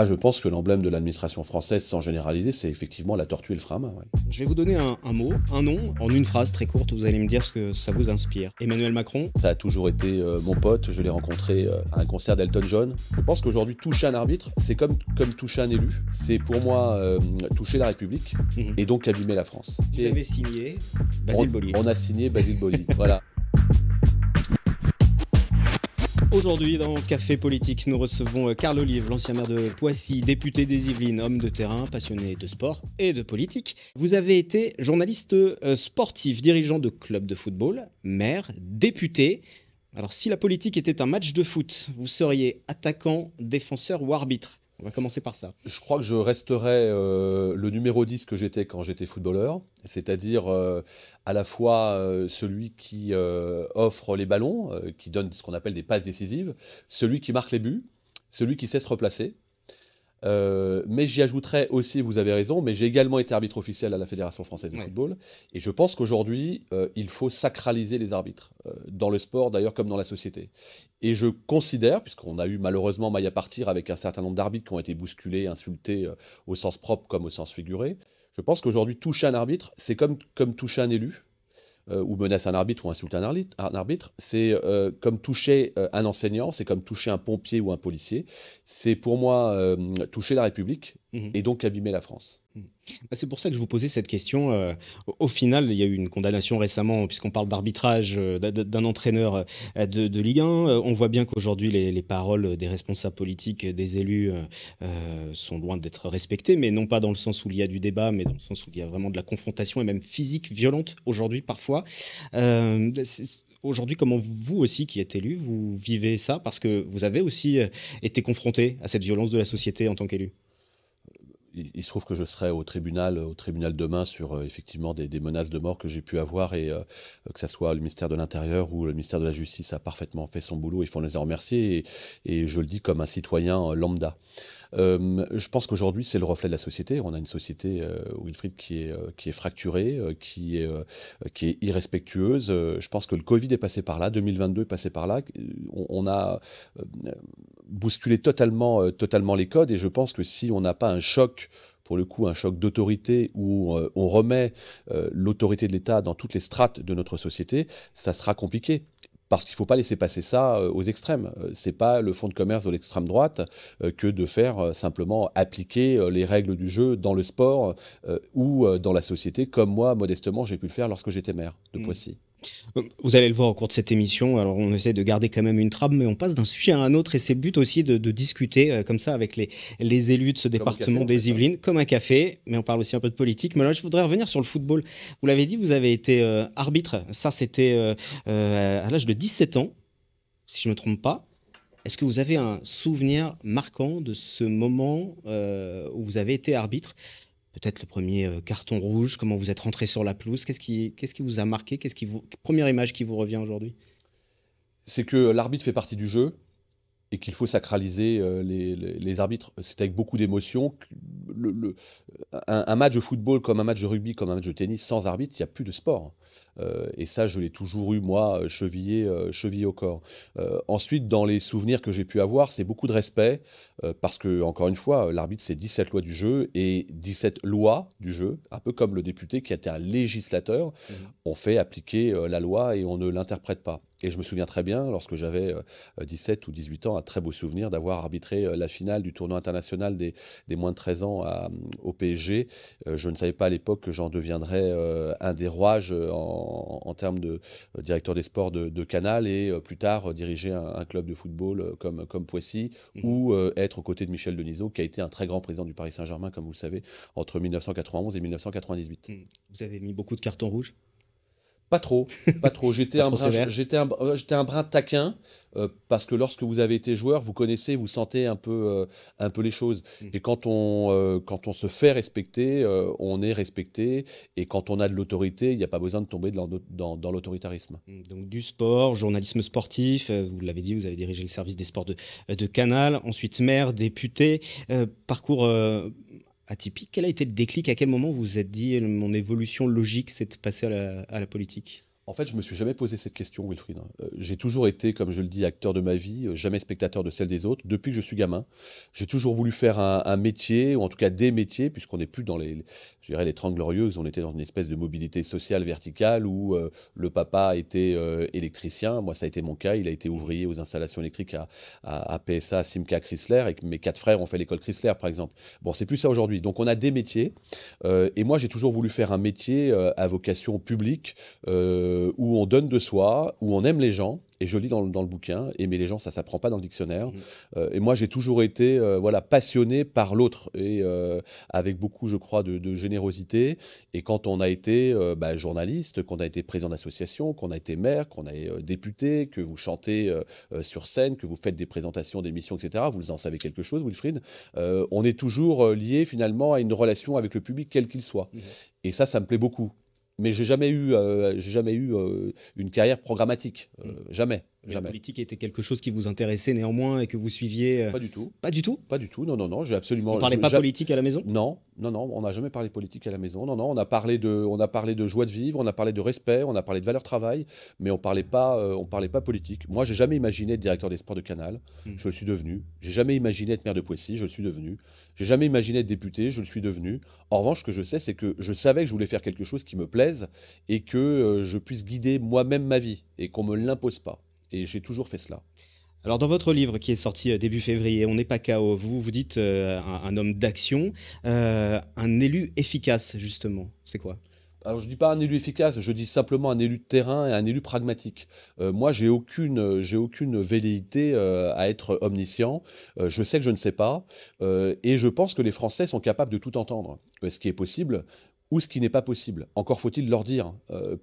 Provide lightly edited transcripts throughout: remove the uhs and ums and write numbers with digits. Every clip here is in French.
Ah, je pense que l'emblème de l'administration française, sans généraliser, c'est effectivement la tortue et le frein à main. Ouais. Je vais vous donner un mot, un nom, en une phrase très courte, vous allez me dire ce que ça vous inspire. Emmanuel Macron. Ça a toujours été mon pote, je l'ai rencontré à un concert d'Elton John. Je pense qu'aujourd'hui, toucher un arbitre, c'est comme toucher un élu. C'est pour moi toucher la République et donc abîmer la France. Vous avez signé on, Basile Boli. on a signé Basile Boli, voilà. Aujourd'hui, dans Café Politique, nous recevons Carl Olive, l'ancien maire de Poissy, député des Yvelines, homme de terrain, passionné de sport et de politique. Vous avez été journaliste sportif, dirigeant de club de football, maire, député. Alors, si la politique était un match de foot, vous seriez attaquant, défenseur ou arbitre? On va commencer par ça. Je crois que je resterai le numéro 10 que j'étais quand j'étais footballeur, c'est-à-dire à la fois celui qui offre les ballons, qui donne ce qu'on appelle des passes décisives, celui qui marque les buts, celui qui sait se replacer. Mais j'y ajouterais aussi, vous avez raison, mais j'ai également été arbitre officiel à la Fédération française de football. Et je pense qu'aujourd'hui, il faut sacraliser les arbitres, dans le sport d'ailleurs comme dans la société. Et je considère, puisqu'on a eu malheureusement maille à partir avec un certain nombre d'arbitres qui ont été bousculés, insultés au sens propre comme au sens figuré, je pense qu'aujourd'hui, toucher un arbitre, c'est comme toucher un élu. Ou menace un arbitre ou insulte un arbitre, c'est comme toucher un enseignant, c'est comme toucher un pompier ou un policier. C'est pour moi toucher la République et donc abîmer la France. C'est pour ça que je vous posais cette question. Au final, il y a eu une condamnation récemment, puisqu'on parle d'arbitrage d'un entraîneur de Ligue 1. On voit bien qu'aujourd'hui, les paroles des responsables politiques, des élus, sont loin d'être respectées, mais non pas dans le sens où il y a du débat, mais dans le sens où il y a vraiment de la confrontation, et même physique, violente, aujourd'hui, parfois. Aujourd'hui, comment vous aussi, qui êtes élu, vous vivez ça? Parce que vous avez aussi été confronté à cette violence de la société en tant qu'élu. Il se trouve que je serai au tribunal demain sur effectivement des menaces de mort que j'ai pu avoir et que ça soit le ministère de l'Intérieur ou le ministère de la Justice a parfaitement fait son boulot, il faut les en remercier et je le dis comme un citoyen lambda. Je pense qu'aujourd'hui c'est le reflet de la société. On a une société, Wilfried, qui est fracturée, qui est irrespectueuse. Je pense que le Covid est passé par là, 2022 est passé par là. On a bousculé totalement les codes et je pense que si on n'a pas un choc, pour le coup, un choc d'autorité où on remet l'autorité de l'État dans toutes les strates de notre société, ça sera compliqué. Parce qu'il ne faut pas laisser passer ça aux extrêmes. Ce n'est pas le fonds de commerce de l'extrême droite que de faire simplement appliquer les règles du jeu dans le sport ou dans la société, comme moi, modestement, j'ai pu le faire lorsque j'étais maire de Poissy. Vous allez le voir au cours de cette émission, alors on essaie de garder quand même une trame, mais on passe d'un sujet à un autre et c'est le but aussi de discuter comme ça avec les élus de ce département des Yvelines, comme un café, mais on parle aussi un peu de politique. Mais là, je voudrais revenir sur le football. Vous l'avez dit, vous avez été arbitre, ça c'était à l'âge de 17 ans, si je ne me trompe pas. Est-ce que vous avez un souvenir marquant de ce moment où vous avez été arbitre? Peut-être le premier carton rouge, comment vous êtes rentré sur la pelouse, qu'est-ce qui vous a marqué, première image qui vous revient aujourd'hui? C'est que l'arbitre fait partie du jeu et qu'il faut sacraliser les arbitres. C'est avec beaucoup d'émotion. Un match de football comme un match de rugby, comme un match de tennis, sans arbitre, il n'y a plus de sport. Et ça, je l'ai toujours eu, moi, chevillé au corps. Ensuite, dans les souvenirs que j'ai pu avoir, c'est beaucoup de respect, parce que, encore une fois, l'arbitre, c'est 17 lois du jeu, et 17 lois du jeu, un peu comme le député qui a été un législateur, on fait appliquer la loi et on ne l'interprète pas. Et je me souviens très bien, lorsque j'avais 17 ou 18 ans, un très beau souvenir d'avoir arbitré la finale du tournoi international des moins de 13 ans au PSG. Je ne savais pas à l'époque que j'en deviendrais un des rouages en termes de directeur des sports de Canal et plus tard diriger un club de football comme Poissy ou être aux côtés de Michel Denisot, qui a été un très grand président du Paris Saint-Germain, comme vous le savez, entre 1991 et 1998. Vous avez mis beaucoup de cartons rouges? Pas trop, pas trop. Pas trop sévère? J'étais un brin taquin parce que lorsque vous avez été joueur, vous connaissez, vous sentez un peu les choses. Et quand on se fait respecter, on est respecté. Et quand on a de l'autorité, il n'y a pas besoin de tomber dans l'autoritarisme. Donc du sport, journalisme sportif, vous l'avez dit, vous avez dirigé le service des sports de Canal, ensuite maire, député, parcours atypique. Quel a été le déclic? À quel moment vous vous êtes dit, mon évolution logique, c'est de passer à la politique? En fait, je me suis jamais posé cette question, Wilfried. J'ai toujours été, comme je le dis, acteur de ma vie, jamais spectateur de celle des autres. Depuis que je suis gamin, j'ai toujours voulu faire un métier, ou en tout cas des métiers, puisqu'on n'est plus dans je dirais, les Trente Glorieuses. On était dans une espèce de mobilité sociale verticale où le papa était électricien. Moi, ça a été mon cas. Il a été ouvrier aux installations électriques à PSA, Simca, Chrysler, et que mes quatre frères ont fait l'école Chrysler, par exemple. Bon, c'est plus ça aujourd'hui. Donc, on a des métiers. Et moi, j'ai toujours voulu faire un métier à vocation publique, où on donne de soi, où on aime les gens. Et je lis dans le bouquin, aimer les gens, ça ne s'apprend pas dans le dictionnaire. Et moi, j'ai toujours été voilà, passionné par l'autre, et avec beaucoup, je crois, de générosité. Et quand on a été journaliste, qu'on a été président d'association, qu'on a été maire, qu'on est député, que vous chantez sur scène, que vous faites des présentations d'émissions, etc., vous en savez quelque chose, Wilfried, on est toujours lié finalement à une relation avec le public, quel qu'il soit. Et ça me plaît beaucoup. Mais j'ai jamais eu une carrière programmatique. Jamais. Mais la Jamais. politique était quelque chose qui vous intéressait néanmoins et que vous suiviez. Pas du tout. Pas du tout. Pas du tout. Non, non, non. J'ai absolument. On parlait pas politique à la maison? Non, non, non. On n'a jamais parlé politique à la maison. Non, non. On a parlé de joie de vivre. On a parlé de respect. On a parlé de valeur travail. Mais on parlait pas politique. Moi, j'ai jamais imaginé être directeur des sports de Canal. Je le suis devenu. J'ai jamais imaginé être maire de Poissy. Je le suis devenu. J'ai jamais imaginé être député. Je le suis devenu. En revanche, ce que je sais, c'est que je savais que je voulais faire quelque chose qui me plaise et que je puisse guider moi-même ma vie et qu'on me l'impose pas. Et j'ai toujours fait cela. Alors, dans votre livre qui est sorti début février, On n'est pas KO, vous dites un homme d'action, un élu efficace, justement. C'est quoi? Alors, je ne dis pas un élu efficace, je dis simplement un élu de terrain et un élu pragmatique. Moi, j'ai aucune velléité à être omniscient. Je sais que je ne sais pas. Et je pense que les Français sont capables de tout entendre, ce qui est possible ou ce qui n'est pas possible. Encore faut-il leur dire,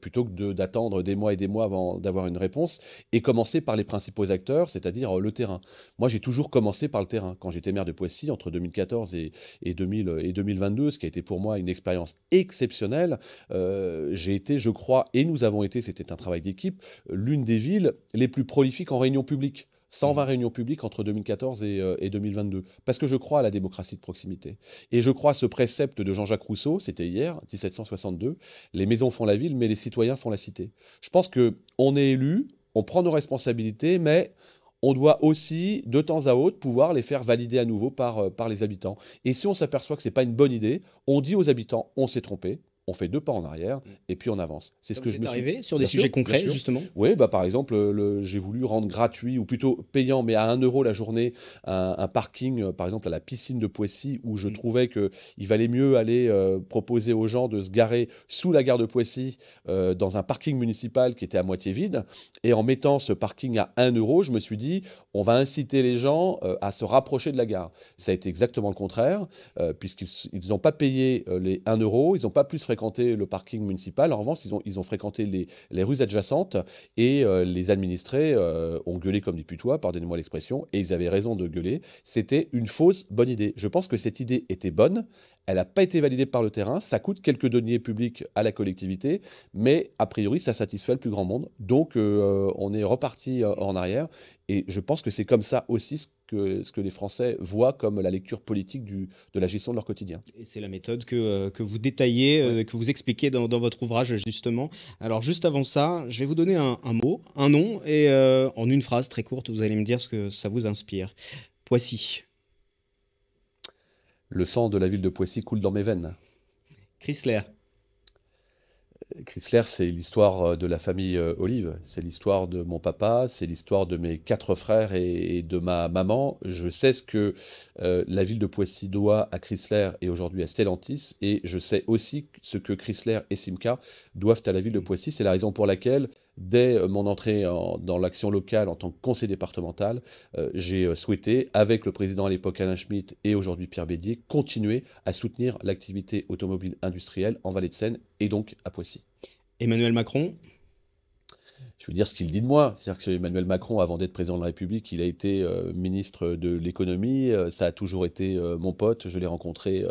plutôt que d'attendre des mois et des mois avant d'avoir une réponse, et commencer par les principaux acteurs, c'est-à-dire le terrain. Moi, j'ai toujours commencé par le terrain. Quand j'étais maire de Poissy, entre 2014 et 2022, ce qui a été pour moi une expérience exceptionnelle, j'ai été, je crois, et nous avons été, c'était un travail d'équipe, l'une des villes les plus prolifiques en réunion publique. 120 réunions publiques entre 2014 et 2022. Parce que je crois à la démocratie de proximité. Et je crois à ce précepte de Jean-Jacques Rousseau, c'était hier, 1762, les maisons font la ville, mais les citoyens font la cité. Je pense qu'on est élu, on prend nos responsabilités, mais on doit aussi, de temps à autre, pouvoir les faire valider à nouveau par les habitants. Et si on s'aperçoit que ce n'est pas une bonne idée, on dit aux habitants, on s'est trompé, on fait 2 pas en arrière et puis on avance. C'est ce que je me suis arrivé sur des sujets concrets, justement. Oui, par exemple, j'ai voulu rendre gratuit ou plutôt payant, mais à 1 euro la journée, un parking, par exemple à la piscine de Poissy, où je trouvais qu'il valait mieux aller proposer aux gens de se garer sous la gare de Poissy dans un parking municipal qui était à moitié vide. Et en mettant ce parking à 1 euro, je me suis dit, on va inciter les gens à se rapprocher de la gare. Ça a été exactement le contraire, puisqu'ils n'ont pas payé les 1 euro, ils n'ont pas plus fréquenté le parking municipal. En revanche, ils ont fréquenté les rues adjacentes et les administrés ont gueulé comme des putois, pardonnez-moi l'expression, et ils avaient raison de gueuler. C'était une fausse bonne idée. Je pense que cette idée était bonne. Elle n'a pas été validée par le terrain. Ça coûte quelques deniers publics à la collectivité, mais a priori, ça satisfait le plus grand monde. Donc, on est reparti en arrière. Et je pense que c'est comme ça aussi ce que les Français voient comme la lecture politique de la gestion de leur quotidien. Et c'est la méthode que vous détaillez, que vous expliquez dans votre ouvrage, justement. Alors, juste avant ça, je vais vous donner un mot, un nom, et en une phrase très courte, vous allez me dire ce que ça vous inspire. Poissy. Le sang de la ville de Poissy coule dans mes veines. Chrysler. Chrysler, c'est l'histoire de la famille Olive, c'est l'histoire de mon papa, c'est l'histoire de mes 4 frères et de ma maman. Je sais ce que la ville de Poissy doit à Chrysler et aujourd'hui à Stellantis, et je sais aussi ce que Chrysler et Simca doivent à la ville de Poissy. C'est la raison pour laquelle, dès mon entrée dans l'action locale en tant que conseiller départemental, j'ai souhaité, avec le président à l'époque Alain Schmitt et aujourd'hui Pierre Bédier, continuer à soutenir l'activité automobile industrielle en Vallée de Seine et donc à Poissy. Emmanuel Macron. Je veux dire ce qu'il dit de moi. C'est-à-dire que Emmanuel Macron, avant d'être président de la République, il a été ministre de l'économie. Ça a toujours été mon pote. Je l'ai rencontré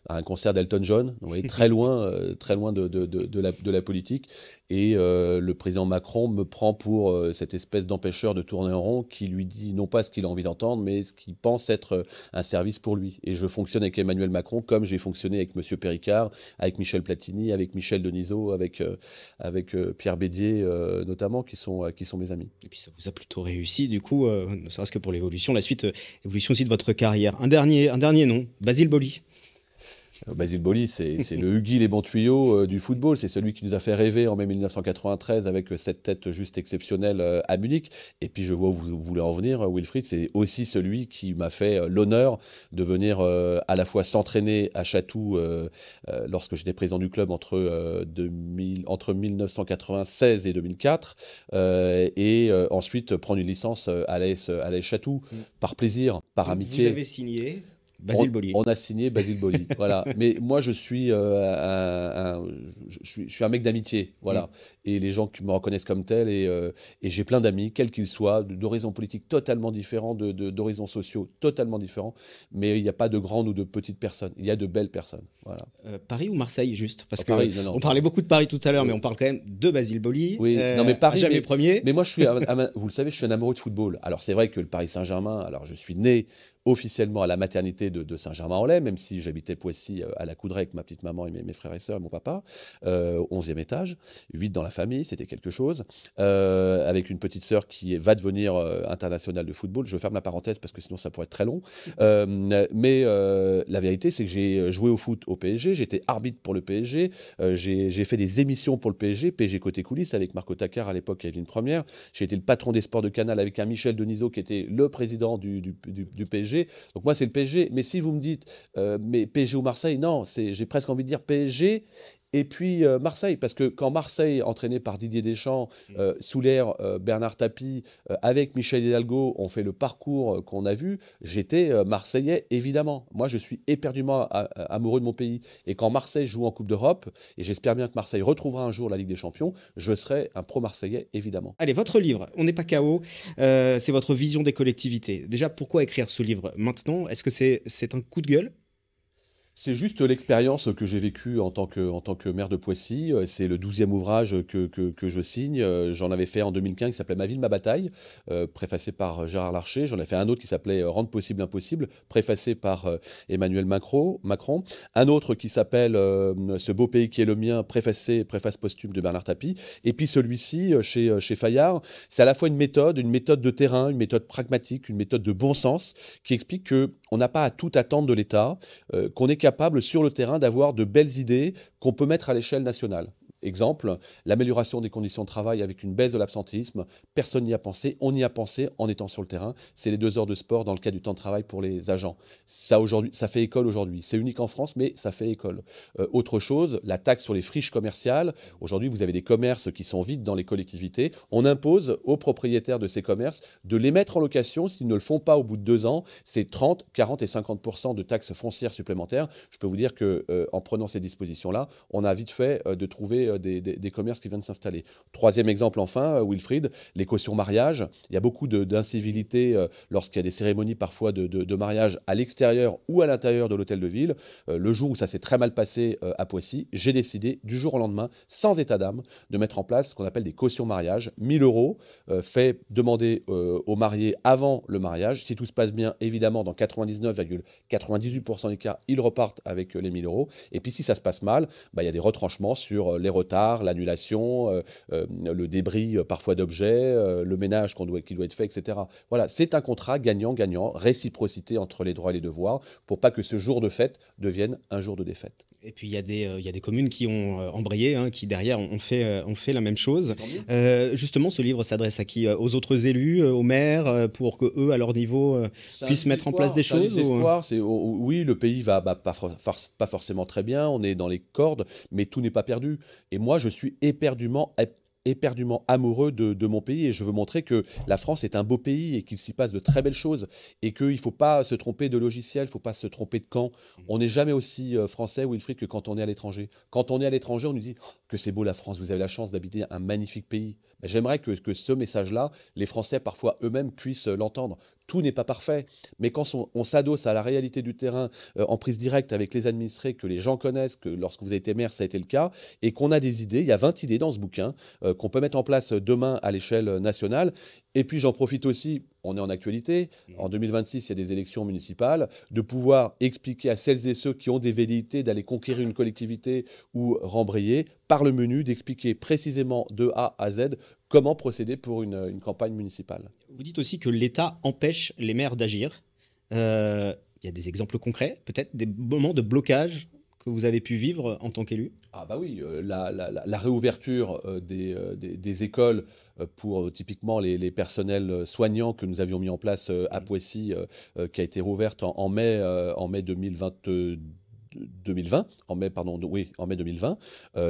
à un concert d'Elton John. Vous voyez, très loin de la politique. Et le président Macron me prend pour cette espèce d'empêcheur de tourner en rond qui lui dit non pas ce qu'il a envie d'entendre, mais ce qu'il pense être un service pour lui. Et je fonctionne avec Emmanuel Macron comme j'ai fonctionné avec Monsieur Péricard, avec Michel Platini, avec Michel Denisot, avec Pierre Bédier notamment, qui sont mes amis. Et puis ça vous a plutôt réussi, du coup, ne serait-ce que pour l'évolution, la suite, évolution aussi de votre carrière. Un dernier nom, Basile Boli. Basile Boli, c'est le Hugui les bons tuyaux du football. C'est celui qui nous a fait rêver en mai 1993 avec cette tête juste exceptionnelle à Munich. Et puis je vois où vous voulez en venir, Wilfried. C'est aussi celui qui m'a fait l'honneur de venir à la fois s'entraîner à Chatou lorsque j'étais président du club entre 1996 et 2004. Et ensuite prendre une licence à l'AS Chatou par plaisir, par amitié. Vous avez signé Basile Boli. On a signé Basile Boli, voilà. Mais moi, je suis un mec d'amitié, voilà. Et les gens qui me reconnaissent comme tel, et j'ai plein d'amis, quels qu'ils soient, d'horizons politiques totalement différents, d'horizons sociaux totalement différents. Mais il n'y a pas de grandes ou de petites personnes. Il y a de belles personnes, voilà. Paris ou Marseille, juste parce que Paris, non, on parlait beaucoup de Paris tout à l'heure, mais on parle quand même de Basile Boli. Oui, non, mais Paris, jamais premier. Mais moi, vous le savez, je suis un amoureux de football. Alors, c'est vrai que le Paris Saint-Germain, alors je suis né officiellement à la maternité de Saint-Germain-en-Laye, même si j'habitais Poissy à la Coudray avec ma petite maman et mes frères et sœurs et mon papa, au 11e étage, 8 dans la famille, c'était quelque chose, avec une petite sœur qui va devenir internationale de football. Je ferme la parenthèse parce que sinon ça pourrait être très long. Mais la vérité, c'est que j'ai joué au foot au PSG, j'étais arbitre pour le PSG, j'ai fait des émissions pour le PSG côté coulisses avec Marco Takar à l'époque, Evelyne Première. J'ai été le patron des sports de Canal avec un Michel Denisot qui était le président du PSG. Donc moi, c'est le PSG. Mais si vous me dites, mais PSG ou Marseille, non, j'ai presque envie de dire PSG et puis Marseille. Parce que quand Marseille, entraîné par Didier Deschamps, sous l'ère Bernard Tapie, avec Michel Hidalgo, ont fait le parcours qu'on a vu, j'étais Marseillais, évidemment. Moi, je suis éperdument amoureux de mon pays. Et quand Marseille joue en Coupe d'Europe, et j'espère bien que Marseille retrouvera un jour la Ligue des Champions, je serai un pro-marseillais, évidemment. Allez, votre livre, On n'est pas KO, c'est votre vision des collectivités. Déjà, pourquoi écrire ce livre maintenant? Est-ce que c'est un coup de gueule? C'est juste l'expérience que j'ai vécue en tant que maire de Poissy. C'est le 12e ouvrage que je signe. J'en avais fait en 2015 qui s'appelait Ma ville, ma bataille, préfacé par Gérard Larcher. J'en ai fait un autre qui s'appelait Rendre possible l'impossible, préfacé par Emmanuel Macron. Un autre qui s'appelle Ce beau pays qui est le mien, préface posthume de Bernard Tapie. Et puis celui-ci, chez Fayard, c'est à la fois une méthode de terrain, une méthode pragmatique, une méthode de bon sens, qui explique qu'on n'a pas à tout attendre de l'État, qu'on est capable sur le terrain d'avoir de belles idées qu'on peut mettre à l'échelle nationale. Exemple, l'amélioration des conditions de travail avec une baisse de l'absentéisme. Personne n'y a pensé. On y a pensé en étant sur le terrain. C'est les 2 heures de sport dans le cadre du temps de travail pour les agents. Ça, aujourd'hui, ça fait école aujourd'hui. C'est unique en France, mais ça fait école. Autre chose, la taxe sur les friches commerciales. Aujourd'hui, vous avez des commerces qui sont vides dans les collectivités. On impose aux propriétaires de ces commerces de les mettre en location. S'ils ne le font pas au bout de 2 ans, c'est 30, 40 et 50% de taxes foncières supplémentaires. Je peux vous dire qu'en prenant ces dispositions-là, on a vite fait de trouver des commerces qui viennent s'installer. Troisième exemple enfin, Wilfried, les cautions mariage. Il y a beaucoup d'incivilités lorsqu'il y a des cérémonies parfois de mariage à l'extérieur ou à l'intérieur de l'hôtel de ville. Le jour où ça s'est très mal passé à Poissy, j'ai décidé du jour au lendemain, sans état d'âme, de mettre en place ce qu'on appelle des cautions mariage. 1 000 euros fait demander aux mariés avant le mariage. Si tout se passe bien, évidemment, dans 99,98% des cas, ils repartent avec les 1 000 euros. Et puis si ça se passe mal, il y a des retranchements sur les retards, l'annulation, le débris parfois d'objets, le ménage qui doit être fait, etc. Voilà, c'est un contrat gagnant-gagnant, réciprocité entre les droits et les devoirs, pour pas que ce jour de fête devienne un jour de défaite. Et puis il y a des communes qui ont embrayé, hein, qui derrière ont fait la même chose. Justement, ce livre s'adresse à qui? Aux autres élus, aux maires, pour que eux, à leur niveau, puissent mettre en place des choses. Oui, le pays va pas forcément très bien. On est dans les cordes, mais tout n'est pas perdu. Et moi, je suis éperdument amoureux de mon pays et je veux montrer que la France est un beau pays et qu'il s'y passe de très belles choses et qu'il ne faut pas se tromper de logiciel, il ne faut pas se tromper de camp. On n'est jamais aussi français, Wilfried, que quand on est à l'étranger. Quand on est à l'étranger, on nous dit que c'est beau la France, vous avez la chance d'habiter un magnifique pays. J'aimerais que ce message-là, les Français parfois eux-mêmes puissent l'entendre. Tout n'est pas parfait, mais quand on s'adosse à la réalité du terrain en prise directe avec les administrés, que les gens connaissent, que lorsque vous avez été maire, ça a été le cas, et qu'on a des idées, il y a 20 idées dans ce bouquin qu'on peut mettre en place demain à l'échelle nationale. Et puis j'en profite aussi, on est en actualité, en 2026 il y a des élections municipales, de pouvoir expliquer à celles et ceux qui ont des velléités d'aller conquérir une collectivité ou rembrayer, par le menu, d'expliquer précisément de A à Z comment procéder pour une campagne municipale. Vous dites aussi que l'État empêche les maires d'agir. Il y a des exemples concrets, peut-être des moments de blocage que vous avez pu vivre en tant qu'élu? Ah bah oui, la réouverture des écoles pour typiquement les personnels soignants que nous avions mis en place à Poissy, qui a été rouverte en mai 2020, en mai 2020,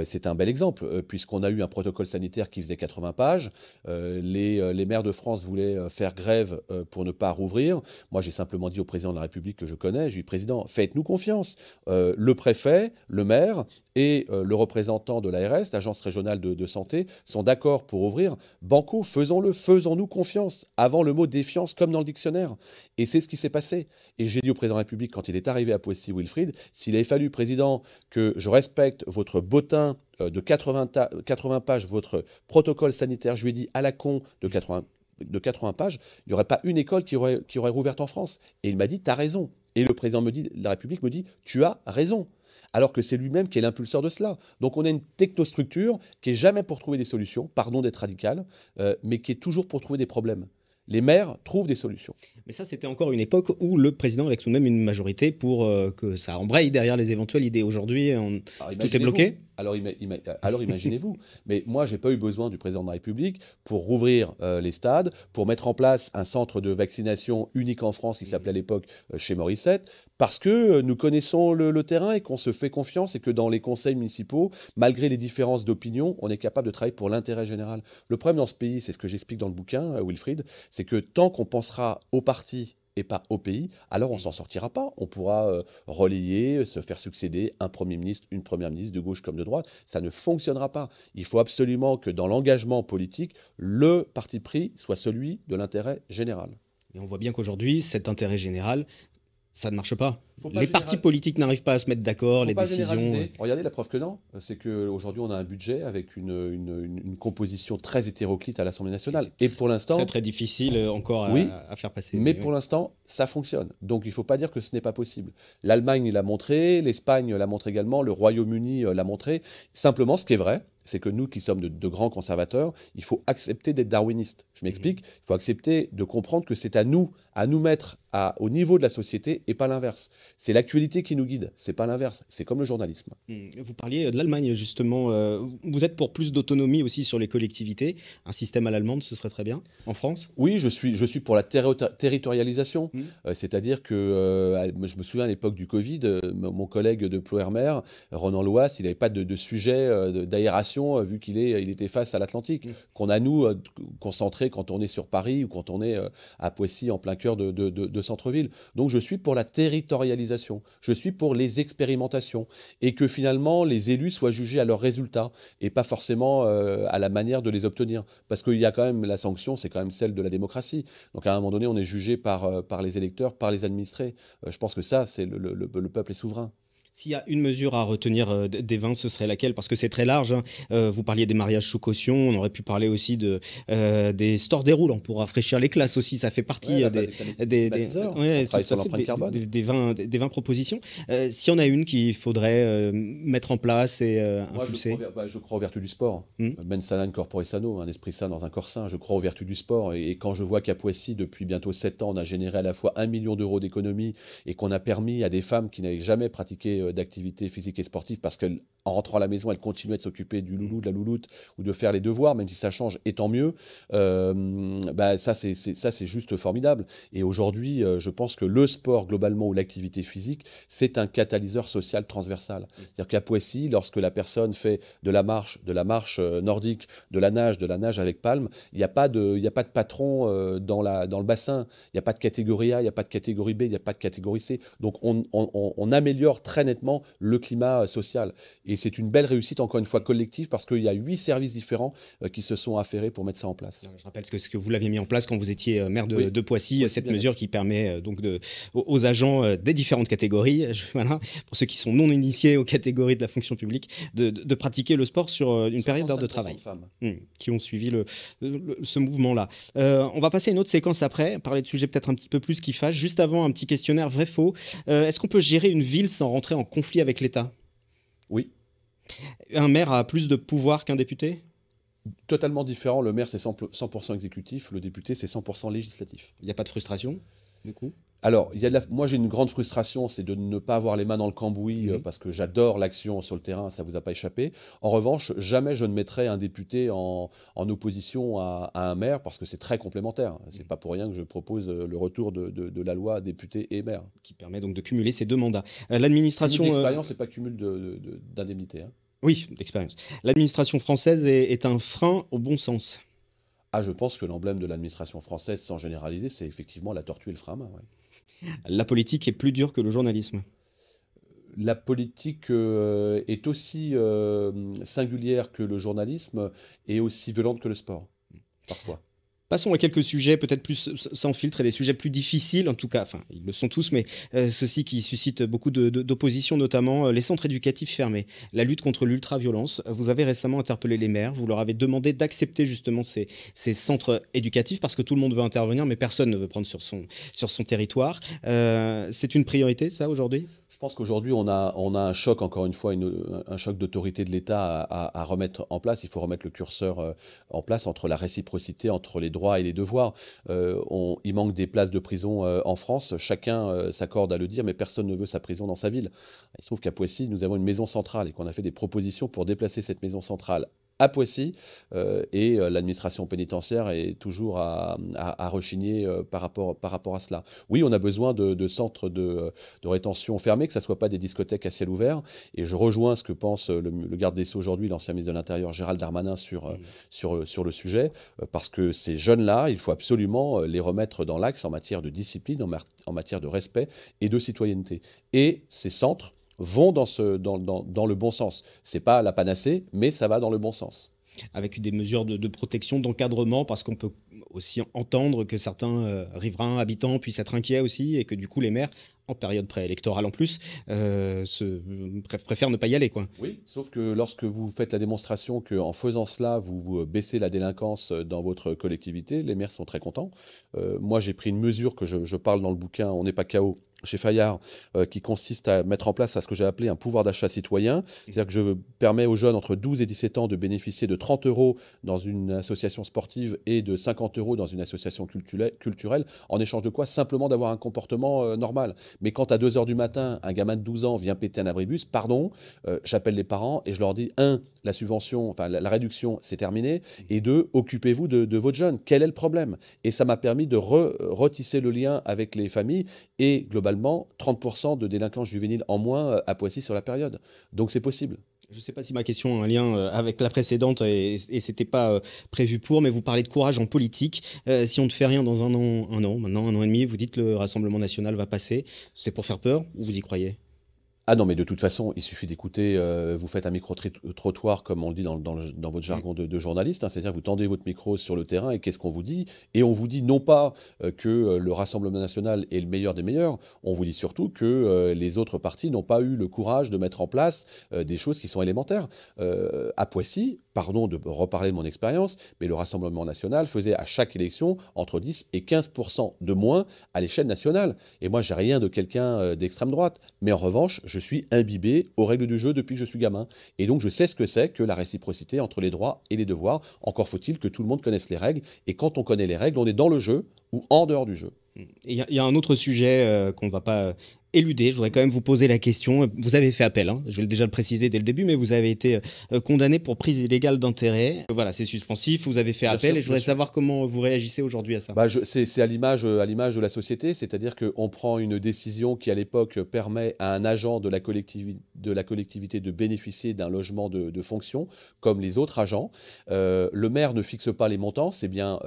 c'est un bel exemple, puisqu'on a eu un protocole sanitaire qui faisait 80 pages. Les maires de France voulaient faire grève pour ne pas rouvrir. Moi, j'ai simplement dit au président de la République que je connais, je lui ai dit, président, faites-nous confiance. Le préfet, le maire et le représentant de l'ARS, l'Agence régionale de santé, sont d'accord pour ouvrir. Banco, faisons-le, faisons-nous confiance, avant le mot défiance comme dans le dictionnaire. Et c'est ce qui s'est passé. Et j'ai dit au président de la République, quand il est arrivé à Poissy, Wilfried, s'il avait fallu, président, que je respecte votre bottin de 80 pages, votre protocole sanitaire, je lui ai dit à la con de 80 pages, il n'y aurait pas une école qui aurait rouvert en France. Et il m'a dit, tu as raison. Et le président de la République me dit, tu as raison. Alors que c'est lui-même qui est l'impulseur de cela. Donc on a une technostructure qui est jamais pour trouver des solutions, pardon d'être radical, mais qui est toujours pour trouver des problèmes. Les maires trouvent des solutions. Mais ça, c'était encore une époque où le président avait tout de même une majorité pour que ça embraye derrière les éventuelles idées. Aujourd'hui, tout est bloqué. Alors imaginez-vous. Mais moi, je n'ai pas eu besoin du président de la République pour rouvrir les stades, pour mettre en place un centre de vaccination unique en France qui s'appelait à l'époque chez Morissette, parce que nous connaissons le terrain et qu'on se fait confiance et que dans les conseils municipaux, malgré les différences d'opinion, on est capable de travailler pour l'intérêt général. Le problème dans ce pays, c'est ce que j'explique dans le bouquin, Wilfried, c'est que tant qu'on pensera au parti et pas au pays, alors on ne s'en sortira pas. On pourra relayer, se faire succéder un Premier ministre, une Première ministre, de gauche comme de droite. Ça ne fonctionnera pas. Il faut absolument que dans l'engagement politique, le parti pris soit celui de l'intérêt général. Et on voit bien qu'aujourd'hui, cet intérêt général, ça ne marche pas. Les partis politiques n'arrivent pas à se mettre d'accord, les décisions. Regardez, la preuve que non, c'est qu'aujourd'hui, on a un budget avec une composition très hétéroclite à l'Assemblée nationale. Et pour l'instant. Très, très difficile encore à faire passer. Mais pour l'instant, ça fonctionne. Donc il ne faut pas dire que ce n'est pas possible. L'Allemagne l'a montré, l'Espagne l'a montré également, le Royaume-Uni l'a montré. Simplement, ce qui est vrai, c'est que nous qui sommes de grands conservateurs, il faut accepter d'être darwinistes. Je m'explique, il faut accepter de comprendre que c'est à nous mettre au niveau de la société et pas l'inverse. C'est l'actualité qui nous guide, c'est pas l'inverse, c'est comme le journalisme. Vous parliez de l'Allemagne justement, vous êtes pour plus d'autonomie aussi sur les collectivités, un système à l'allemande ce serait très bien, en France? Oui, je suis pour la territorialisation, c'est-à-dire que je me souviens à l'époque du Covid, mon collègue de Ploërmer, Ronan Loas, il n'avait pas de sujet d'aération vu qu'il était face à l'Atlantique, qu'on a nous concentré quand on est sur Paris ou quand on est à Poissy en plein cœur de centre-ville. Donc je suis pour la territorialisation, je suis pour les expérimentations et que finalement les élus soient jugés à leurs résultats et pas forcément à la manière de les obtenir. Parce qu'il y a quand même la sanction, c'est quand même celle de la démocratie. Donc à un moment donné, on est jugé par les électeurs, par les administrés. Je pense que ça, c'est le peuple est souverain. S'il y a une mesure à retenir des vins, ce serait laquelle? Parce que c'est très large. Vous parliez des mariages sous caution. On aurait pu parler aussi des stores déroulants pour rafraîchir les classes aussi. Ça fait partie des 20 propositions. S'il y en a une qu'il faudrait mettre en place et impulser. Je crois aux vertus du sport. Mens sana in corpore sano, un esprit sain dans un corps sain. Je crois aux vertus du sport. Et quand je vois qu'à Poissy, depuis bientôt 7 ans, on a généré à la fois 1 million d'euros d'économie et qu'on a permis à des femmes qui n'avaient jamais pratiqué d'activité physique et sportive parce qu'en rentrant à la maison, elle continuait de s'occuper du loulou, de la louloute ou de faire les devoirs, même si ça change, et tant mieux. Ça, c'est juste formidable. Et aujourd'hui, je pense que le sport, globalement, ou l'activité physique, c'est un catalyseur social transversal. C'est-à-dire qu'à Poissy, lorsque la personne fait de la marche nordique, de la nage avec palme, il n'y a pas de patron dans le bassin. Il n'y a pas de catégorie A, il n'y a pas de catégorie B, il n'y a pas de catégorie C. Donc, on améliore très nettement nettement le climat social. Et c'est une belle réussite, encore une fois, collective, parce qu'il y a 8 services différents qui se sont affairés pour mettre ça en place. Je rappelle ce que vous l'aviez mis en place quand vous étiez maire Oui, de Poissy, Poissy, cette bien mesure sûr. qui permet donc aux agents des différentes catégories, voilà, pour ceux qui sont non initiés aux catégories de la fonction publique, de pratiquer le sport sur une période d'heures de 65% travail. de femmes. Qui ont suivi ce mouvement-là. On va passer à une autre séquence après, parler de sujets peut-être un petit peu plus qui fâchent. Juste avant, un petit questionnaire vrai-faux. Est-ce qu'on peut gérer une ville sans rentrer en conflit avec l'État? Oui, Un maire a plus de pouvoir qu'un député? totalement différent. Le maire, c'est 100% exécutif. Le député, c'est 100% législatif. Il n'y a pas de frustration, du coup? Alors, moi j'ai une grande frustration, c'est de ne pas avoir les mains dans le cambouis parce que j'adore l'action sur le terrain, ça vous a pas échappé. En revanche, jamais je ne mettrai un député en opposition à un maire parce que c'est très complémentaire. C'est pas pour rien que je propose le retour de la loi député et maire. Qui permet donc de cumuler ces deux mandats. Cumul L'administration... d'expérience, c'est pas cumul d'indemnité, hein. Oui, d'expérience. L'administration française est un frein au bon sens. Ah, je pense que l'emblème de l'administration française, sans généraliser, c'est effectivement la tortue et le frein à main, ouais. La politique est plus dure que le journalisme. La politique est aussi singulière que le journalisme et aussi violente que le sport, parfois. Passons à quelques sujets peut-être plus sans filtre et des sujets plus difficiles, en tout cas, enfin, ils le sont tous, mais ceux-ci qui suscitent beaucoup d'opposition, notamment les centres éducatifs fermés, la lutte contre l'ultra-violence. Vous avez récemment interpellé les maires, vous leur avez demandé d'accepter justement ces centres éducatifs parce que tout le monde veut intervenir, mais personne ne veut prendre sur son territoire. C'est une priorité, ça, aujourd'hui? Je pense qu'aujourd'hui, on a un choc, encore une fois, un choc d'autorité de l'État à remettre en place. Il faut remettre le curseur en place entre la réciprocité, entre les droits et les devoirs. Il manque des places de prison en France. Chacun s'accorde à le dire, mais personne ne veut sa prison dans sa ville. Il se trouve qu'à Poissy, nous avons une maison centrale et qu'on a fait des propositions pour déplacer cette maison centrale à Poissy, et l'administration pénitentiaire est toujours à rechigner par rapport à cela. Oui, on a besoin de centres de rétention fermés, que ce ne soit pas des discothèques à ciel ouvert, et je rejoins ce que pense le garde des Sceaux aujourd'hui, l'ancien ministre de l'Intérieur Gérald Darmanin sur le sujet, parce que ces jeunes-là, il faut absolument les remettre dans l'axe en matière de discipline, en matière de respect et de citoyenneté. Et ces centres vont dans le bon sens. Ce n'est pas la panacée, mais ça va dans le bon sens. Avec des mesures de protection, d'encadrement, parce qu'on peut aussi entendre que certains riverains, habitants puissent être inquiets aussi, et que du coup les maires, en période préélectorale en plus, préfèrent ne pas y aller, quoi. Oui, sauf que lorsque vous faites la démonstration qu'en faisant cela, vous baissez la délinquance dans votre collectivité, les maires sont très contents. Moi, j'ai pris une mesure que je parle dans le bouquin On n'est pas KO chez Fayard, qui consiste à mettre en place ce que j'ai appelé un pouvoir d'achat citoyen. C'est-à-dire que je permets aux jeunes entre 12 et 17 ans de bénéficier de 30 € dans une association sportive et de 50 € dans une association culturelle, en échange de quoi? Simplement d'avoir un comportement normal. Mais quand à 2 heures du matin, un gamin de 12 ans vient péter un abribus, pardon, j'appelle les parents et je leur dis, la subvention, enfin la réduction, c'est terminé, et 2, occupez-vous de votre jeune. Quel est le problème? Et ça m'a permis de retisser le lien avec les familles et globalement 30% de délinquance juvénile en moins à Poissy sur la période. Donc c'est possible. Je ne sais pas si ma question a un lien avec la précédente et c'était pas prévu pour, mais vous parlez de courage en politique. Si on ne fait rien dans un an, maintenant un an et demi, vous dites que le Rassemblement national va passer. C'est pour faire peur ou vous y croyez? Ah non, mais de toute façon, il suffit d'écouter, vous faites un micro-trottoir, comme on le dit dans votre jargon de journaliste, hein, c'est-à-dire vous tendez votre micro sur le terrain et qu'est-ce qu'on vous dit? Et on vous dit non pas que le Rassemblement national est le meilleur des meilleurs, on vous dit surtout que les autres partis n'ont pas eu le courage de mettre en place des choses qui sont élémentaires. À Poissy, pardon de reparler de mon expérience, mais le Rassemblement national faisait à chaque élection entre 10 et 15% de moins à l'échelle nationale. Et moi, j'ai rien de quelqu'un d'extrême droite, mais en revanche, je suis imbibé aux règles du jeu depuis que je suis gamin. Et donc, je sais ce que c'est que la réciprocité entre les droits et les devoirs. Encore faut-il que tout le monde connaisse les règles. Et quand on connaît les règles, on est dans le jeu ou en dehors du jeu. Il y a un autre sujet qu'on ne va pas éluder. Je voudrais quand même vous poser la question. Vous avez fait appel, hein, je vais déjà le préciser dès le début, mais vous avez été condamné pour prise illégale d'intérêt. Voilà, c'est suspensif, vous avez fait appel et je voudrais savoir comment vous réagissez aujourd'hui à ça. C'est à l'image de la société, c'est-à-dire qu'on prend une décision qui, à l'époque, permet à un agent de la collectivité de bénéficier d'un logement de fonction, comme les autres agents. Le maire ne fixe pas les montants, c'est bien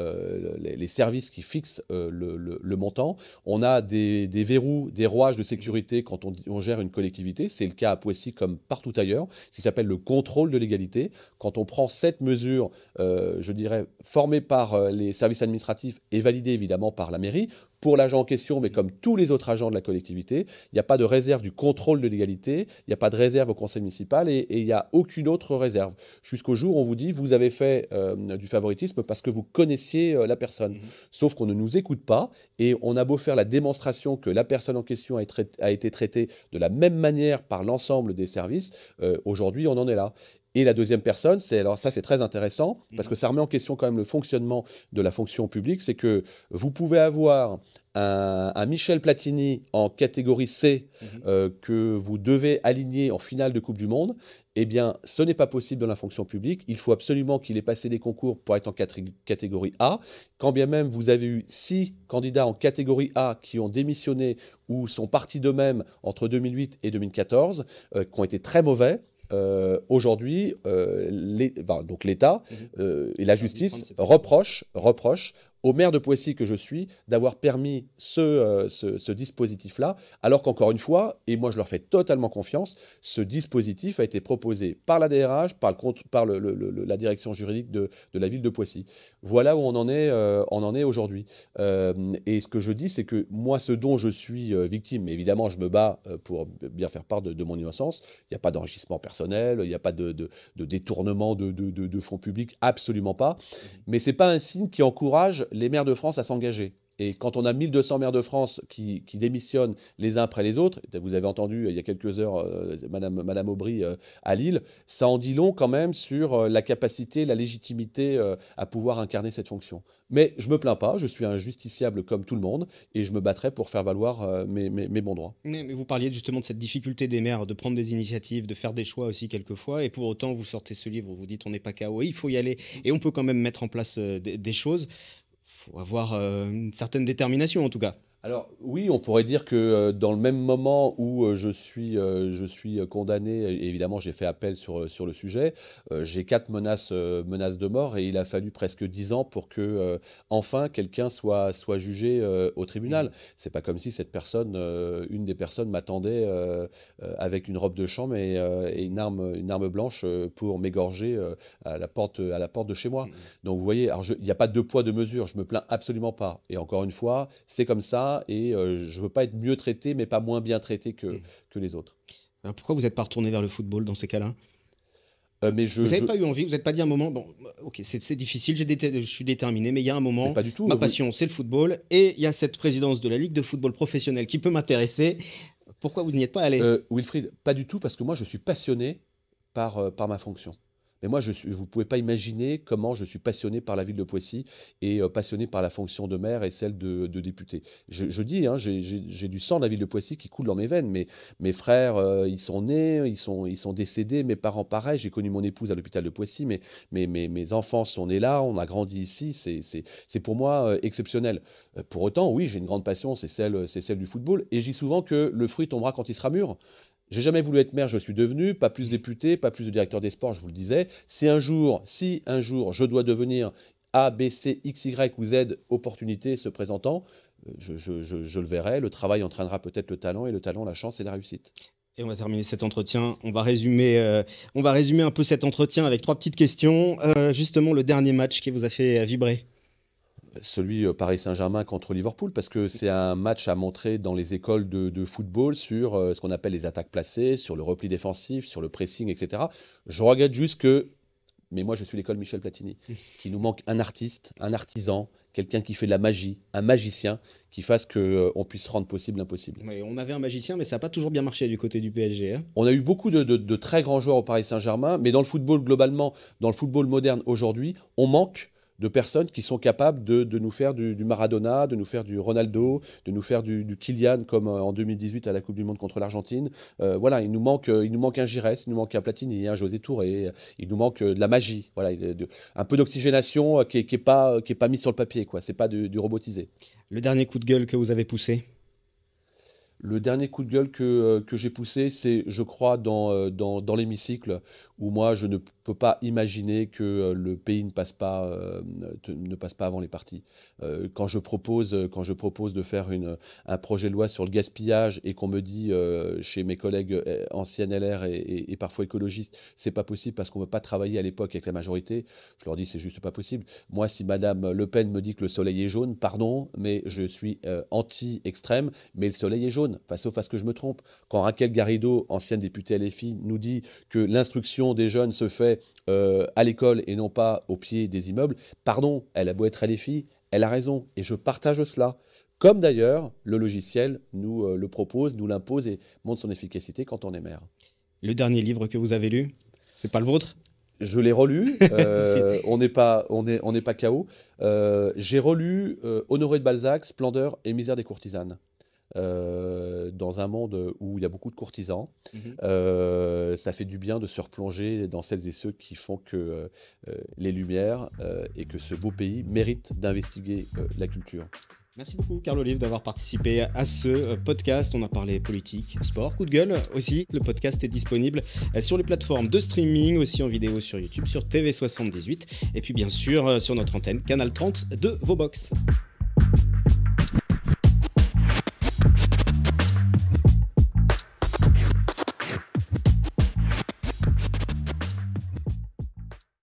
les services qui fixent le montant. On a des verrous, des rouages de sécurité sécurité quand on gère une collectivité. C'est le cas à Poissy comme partout ailleurs. Ce qui s'appelle le contrôle de légalité. Quand on prend cette mesure, je dirais, formée par les services administratifs et validée évidemment par la mairie, pour l'agent en question, mais comme tous les autres agents de la collectivité, il n'y a pas de réserve du contrôle de légalité, il n'y a pas de réserve au conseil municipal et il n'y a aucune autre réserve. Jusqu'au jour où on vous dit, vous avez fait du favoritisme parce que vous connaissiez la personne. Sauf qu'on ne nous écoute pas et on a beau faire la démonstration que la personne en question a été traitée de la même manière par l'ensemble des services, aujourd'hui on en est là. Et la deuxième personne, alors ça c'est très intéressant, parce que ça remet en question quand même le fonctionnement de la fonction publique, c'est que vous pouvez avoir un Michel Platini en catégorie C que vous devez aligner en finale de Coupe du Monde. Eh bien, ce n'est pas possible dans la fonction publique. Il faut absolument qu'il ait passé des concours pour être en catégorie A. Quand bien même vous avez eu 6 candidats en catégorie A qui ont démissionné ou sont partis d'eux-mêmes entre 2008 et 2014, qui ont été très mauvais, aujourd'hui, donc l'État et la justice reprochent au maire de Poissy que je suis d'avoir permis ce dispositif-là, alors qu'encore une fois, et moi je leur fais totalement confiance, ce dispositif a été proposé par la DRH, par la direction juridique de la ville de Poissy. Voilà où on en est aujourd'hui. Et ce que je dis, c'est que moi, ce dont je suis victime, mais évidemment, je me bats pour bien faire part de mon innocence. Il n'y a pas d'enrichissement personnel, il n'y a pas de détournement de fonds publics, absolument pas. Mais ce n'est pas un signe qui encourage les maires de France à s'engager. Et quand on a 1200 maires de France qui démissionnent les uns après les autres, vous avez entendu il y a quelques heures Madame Aubry à Lille, ça en dit long quand même sur la capacité, la légitimité à pouvoir incarner cette fonction. Mais je ne me plains pas, je suis un justiciable comme tout le monde et je me battrai pour faire valoir mes bons droits. Mais vous parliez justement de cette difficulté des maires de prendre des initiatives, de faire des choix aussi quelquefois, et pour autant vous sortez ce livre où vous dites on n'est pas KO, il faut y aller et on peut quand même mettre en place des choses. Il faut avoir une certaine détermination en tout cas. Alors oui, on pourrait dire que dans le même moment où je suis condamné, et évidemment j'ai fait appel sur le sujet, j'ai 4 menaces de mort et il a fallu presque 10 ans pour que enfin quelqu'un soit jugé au tribunal. C'est pas comme si cette personne, une des personnes m'attendait avec une robe de chambre et une arme blanche pour m'égorger à la porte de chez moi. Donc vous voyez, alors il n'y a pas de deux poids deux mesures, je me plains absolument pas. Et encore une fois, c'est comme ça. Et je ne veux pas être mieux traité, mais pas moins bien traité que les autres. Alors pourquoi vous n'êtes pas retourné vers le football dans ces cas-là ? Vous n'avez pas eu envie, vous n'êtes pas dit un moment, bon, ok, c'est difficile, je suis déterminé, mais il y a un moment, pas du tout, ma passion, c'est le football, et il y a cette présidence de la Ligue de football professionnel qui peut m'intéresser. Pourquoi vous n'y êtes pas allé ? Wilfried, pas du tout, parce que moi, je suis passionné par ma fonction. Mais moi, vous ne pouvez pas imaginer comment je suis passionné par la ville de Poissy et passionné par la fonction de maire et celle de député. Je dis, hein, j'ai du sang de la ville de Poissy qui coule dans mes veines. Mes frères, ils sont nés, ils sont décédés, mes parents pareil. J'ai connu mon épouse à l'hôpital de Poissy, mais mes enfants sont nés là, on a grandi ici. C'est pour moi exceptionnel. Pour autant, oui, j'ai une grande passion, c'est celle du football. Et je dis souvent que le fruit tombera quand il sera mûr. J'ai jamais voulu être maire, je suis devenu, pas plus député, pas plus de directeur des sports, je vous le disais. Si un jour je dois devenir A, B, C, X, Y ou Z opportunité se présentant, je le verrai. Le travail entraînera peut-être le talent et le talent, la chance et la réussite. Et on va terminer cet entretien. On va résumer un peu cet entretien avec 3 petites questions. Justement, le dernier match qui vous a fait vibrer. Celui Paris Saint-Germain contre Liverpool, parce que c'est un match à montrer dans les écoles de football sur ce qu'on appelle les attaques placées, sur le repli défensif, sur le pressing, etc. Je regrette juste mais moi je suis l'école Michel Platini, qu'il nous manque un artiste, un artisan, quelqu'un qui fait de la magie, un magicien, qui fasse qu'on puisse rendre possible l'impossible. Oui, on avait un magicien, mais ça n'a pas toujours bien marché du côté du PSG. Hein. On a eu beaucoup de très grands joueurs au Paris Saint-Germain, mais dans le football globalement, dans le football moderne aujourd'hui, on manque de personnes qui sont capables de nous faire du Maradona, de nous faire du Ronaldo, de nous faire du Kylian comme en 2018 à la Coupe du Monde contre l'Argentine. Voilà, il nous manque un Giresse, il nous manque un Platini, un José Touré, il nous manque de la magie, voilà, un peu d'oxygénation qui est pas mis sur le papier, quoi. C'est pas du robotisé. Le dernier coup de gueule que vous avez poussé ? Le dernier coup de gueule que j'ai poussé, c'est, je crois, dans l'hémicycle, où moi, je peux pas imaginer que le pays ne passe pas avant les partis. Quand je propose de faire un projet de loi sur le gaspillage et qu'on me dit chez mes collègues anciennes LR et parfois écologistes, c'est pas possible parce qu'on ne veut pas travailler à l'époque avec la majorité, je leur dis c'est juste pas possible. Moi, si Madame Le Pen me dit que le soleil est jaune, pardon, mais je suis anti-extrême, mais le soleil est jaune, sauf à ce que je me trompe. Quand Raquel Garrido, ancienne députée LFI, nous dit que l'instruction des jeunes se fait à l'école et non pas au pied des immeubles, pardon, elle a beau être LFI, elle a raison, et je partage cela. Comme d'ailleurs, le logiciel nous le propose, nous l'impose et montre son efficacité quand on est maire. Le dernier livre que vous avez lu, c'est pas le vôtre? Je l'ai relu, on n'est pas KO. J'ai relu Honoré de Balzac, Splendeur et misère des courtisanes. Dans un monde où il y a beaucoup de courtisans. Ça fait du bien de se replonger dans celles et ceux qui font que les Lumières et que ce beau pays mérite d'investiguer la culture. Merci beaucoup, Carl Olive, d'avoir participé à ce podcast. On a parlé politique, sport, coup de gueule aussi. Le podcast est disponible sur les plateformes de streaming, aussi en vidéo sur YouTube, sur TV78, et puis bien sûr sur notre antenne, Canal 30 de Vobox.